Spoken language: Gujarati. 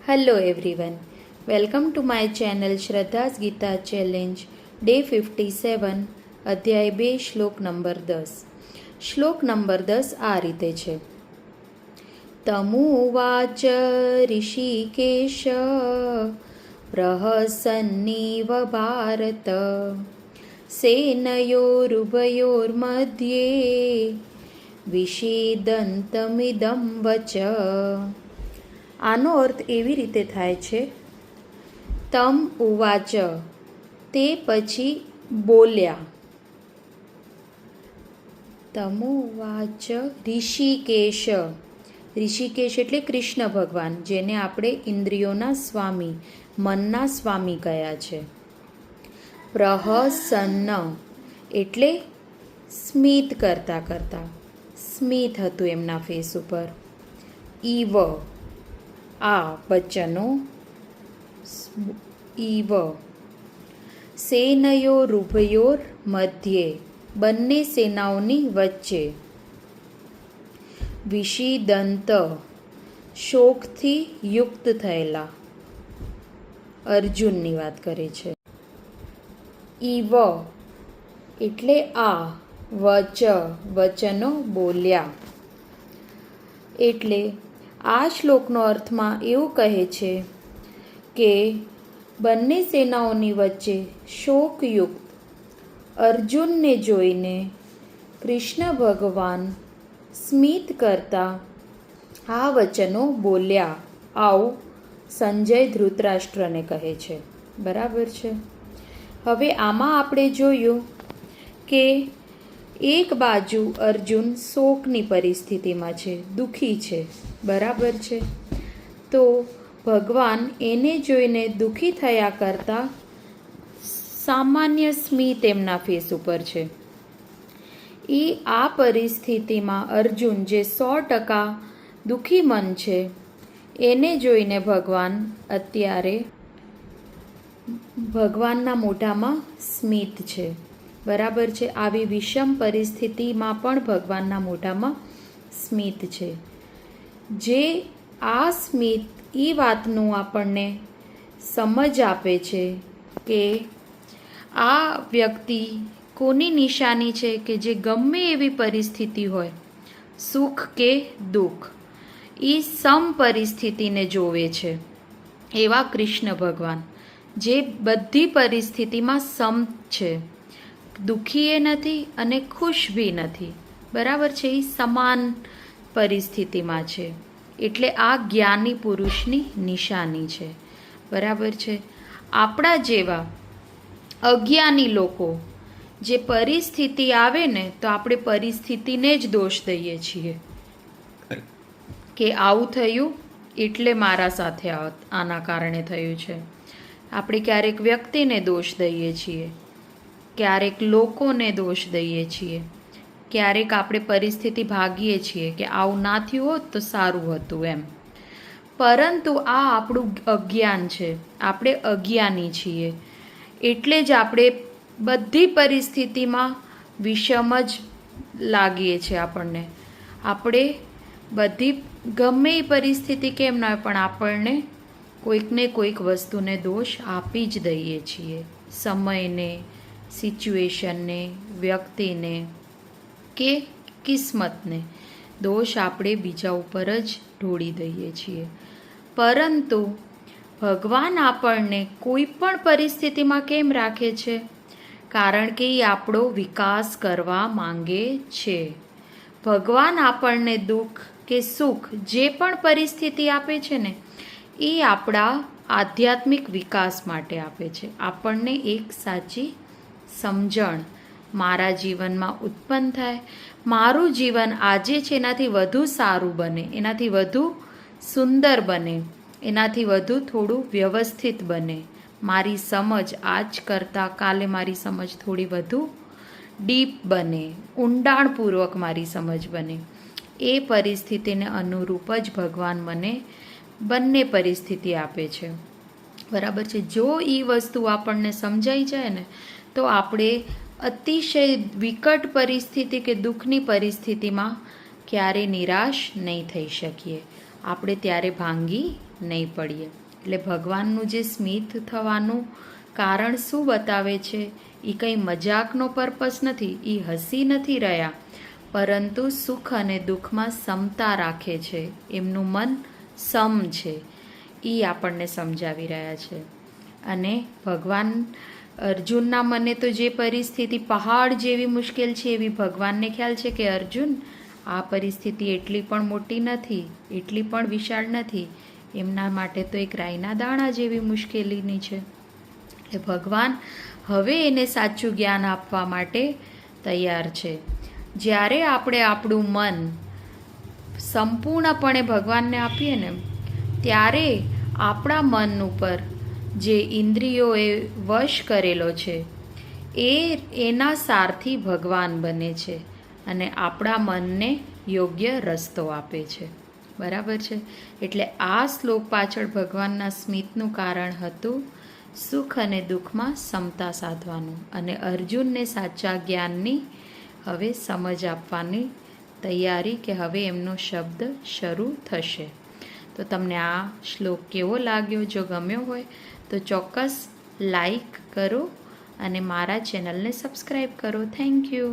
Hello everyone, welcome to my channel Shraddha's Gita Challenge, Day 57, અધ્યાય 2, શ્લોક નંબર 10. શ્લોક નંબર 10 આ રીતે છે. તમુવાચ ઋષિકેશ પ્રહસન્નીવ ભારત સેનયોરુભયોર્મધ્યે વિષીદંતમિદં વચ. આનો અર્થ એવી રીતે થાય છે, તમ ઉવાચ તે પછી બોલ્યા, તમુવાચ ઋષિકેશ. ઋષિકેશ એટલે કૃષ્ણ ભગવાન, જેને આપણે ઇન્દ્રિયોના સ્વામી, મનના સ્વામી કયા છે. પ્રહસન્ન એટલે સ્મિત કરતા કરતા, સ્મિત હતું એમના ફેસ ઉપર. ઈવ આ વચનો, ઈવ સેનયોરુભયોર મધ્યે બંને સેનાઓની વચ્ચે. વિષીદંત શોકથી યુક્ત થયેલા, અર્જુનની વાત કરે છે. ઈવ એટલે આ, વચ વચનો બોલ્યા. એટલે આ શ્લોકનો અર્થમાં એવું કહે છે કે બંને સેનાઓની વચ્ચે શોકયુક્ત અર્જુનને જોઈને કૃષ્ણ ભગવાન સ્મિત કરતા આ વચનો બોલ્યા. આવું સંજય ધૃતરાષ્ટ્રને કહે છે. બરાબર છે. હવે આમાં આપણે જોયું કે એક બાજુ અર્જુન શોકની પરિસ્થિતિમાં છે, દુઃખી છે. બરાબર છે. તો ભગવાન એને જોઈને દુઃખી થયા કરતાં સામાન્ય સ્મિત એમના ફેસ ઉપર છે. એ આ પરિસ્થિતિમાં અર્જુન જે 100% દુઃખી મન છે, એને જોઈને ભગવાન અત્યારે ભગવાનના મોઢામાં સ્મિત છે. બરાબર છે. આવી વિષમ પરિસ્થિતિમાં પણ ભગવાનના મોઢામાં સ્મિત છે. જે આ સ્મિત એ વાતનું આપણને સમજ આપે છે કે આ વ્યક્તિ કોની નિશાની છે કે જે ગમે એવી પરિસ્થિતિ હોય, સુખ કે દુઃખ, એ સમ પરિસ્થિતિને જોવે છે. એવા કૃષ્ણ ભગવાન જે બધી પરિસ્થિતિમાં સમ છે, દુઃખી એ નથી અને ખુશ બી નથી. બરાબર છે. એ સમાન પરિસ્થિતિમાં છે. એટલે આ જ્ઞાની પુરુષની નિશાની છે. બરાબર છે. આપણા જેવા અજ્ઞાની લોકો જે પરિસ્થિતિ આવે ને તો આપણે પરિસ્થિતિને જ દોષ દઈએ છીએ કે આવું થયું એટલે મારા સાથે આના કારણે થયું છે. આપણે ક્યારેક વ્યક્તિને દોષ દઈએ છીએ, ક્યારેક લોકોને દોષ દઈએ છીએ, ક્યારેક આપણે પરિસ્થિતિ ભાગીએ છીએ કે આવું ના થયું હોત તો સારું હતું એમ. પરંતુ આ આપણું અજ્ઞાન છે. આપણે અજ્ઞાની છીએ. એટલે જ આપણે બધી પરિસ્થિતિમાં વિષમ જ લાગીએ છીએ. આપણે બધી ગમે એ પરિસ્થિતિ કેમ ના હોય, પણ આપણને કોઈકને કોઈક વસ્તુને દોષ આપી જ દઈએ છીએ. સમયને, સિચ્યુએશનને, વ્યક્તિને કે કિસ્મતને દોષ આપણે બીજા ઉપર જ ઢોળી દઈએ છીએ. પરંતુ ભગવાન આપણને કોઈ પણ પરિસ્થિતિમાં કેમ રાખે છે? કારણ કે એ આપણો વિકાસ કરવા માંગે છે. ભગવાન આપણને દુઃખ કે સુખ જે પણ પરિસ્થિતિ આપે છે ને, એ આપણા આધ્યાત્મિક વિકાસ માટે આપે છે. આપણને એક સાચી સમજણ મારા જીવનમાં ઉત્પન્ન થાય, મારું જીવન આજે છે એનાથી વધુ સારું બને, એનાથી વધુ સુંદર બને, એનાથી વધુ થોડું વ્યવસ્થિત બને. મારી સમજ આજ કરતાં કાલે મારી સમજ થોડી વધુ ડીપ બને, ઊંડાણપૂર્વક મારી સમજ બને. એ પરિસ્થિતિને અનુરૂપ જ ભગવાન મને બંને પરિસ્થિતિ આપે છે. બરાબર છે. જો એ વસ્તુ આપણને સમજાઈ જાય ને તો આપણે અતિશય વિકટ પરિસ્થિતિ કે દુઃખની પરિસ્થિતિમાં ક્યારે નિરાશ નહીં થઈ શકીએ. આપણે ત્યારે ભાંગી નહીં પડીએ. એટલે ભગવાનનું જે સ્મિત થવાનું કારણ શું બતાવે છે, એ કંઈ મજાકનો પર્પસ નથી, એ હસી નથી રહ્યા, પરંતુ સુખ અને દુઃખમાં સમતા રાખે છે, એમનું મન સમ છે, એ આપણને સમજાવી રહ્યા છે. અને ભગવાન અર્જુનના મને તો જે પરિસ્થિતિ પહાડ જેવી મુશ્કેલ છે, એવી ભગવાનને ખ્યાલ છે કે અર્જુન આ પરિસ્થિતિ એટલી પણ મોટી નથી, એટલી પણ વિશાળ નથી, એમના માટે તો એક રાઈના દાણા જેવી મુશ્કેલીની છે. એટલે ભગવાન હવે એને સાચું જ્ઞાન આપવા માટે તૈયાર છે. જ્યારે આપણે આપણું મન સંપૂર્ણપણે ભગવાનને આપીએ ને, ત્યારે આપણા મન ઉપર જે ઇન્દ્રિયોએ વશ કરેલો છે એના સારથી ભગવાન બને છે અને આપણા મનને યોગ્ય રસ્તો આપે છે. બરાબર છે. એટલે આ શ્લોક પાછળ ભગવાનના સ્મિતનું કારણ હતું સુખ અને દુઃખમાં સમતા સાધવાનું, અને અર્જુનને સાચા જ્ઞાનની હવે સમજ આપવાની તૈયારી, કે હવે એમનો શબ્દ શરૂ થશે. તો તમને આ શ્લોક કેવો લાગ્યો? જો ગમ્યો હોય તો ચોક્કસ લાઈક કરો અને મારા ચેનલને સબસ્ક્રાઈબ કરો. Thank you.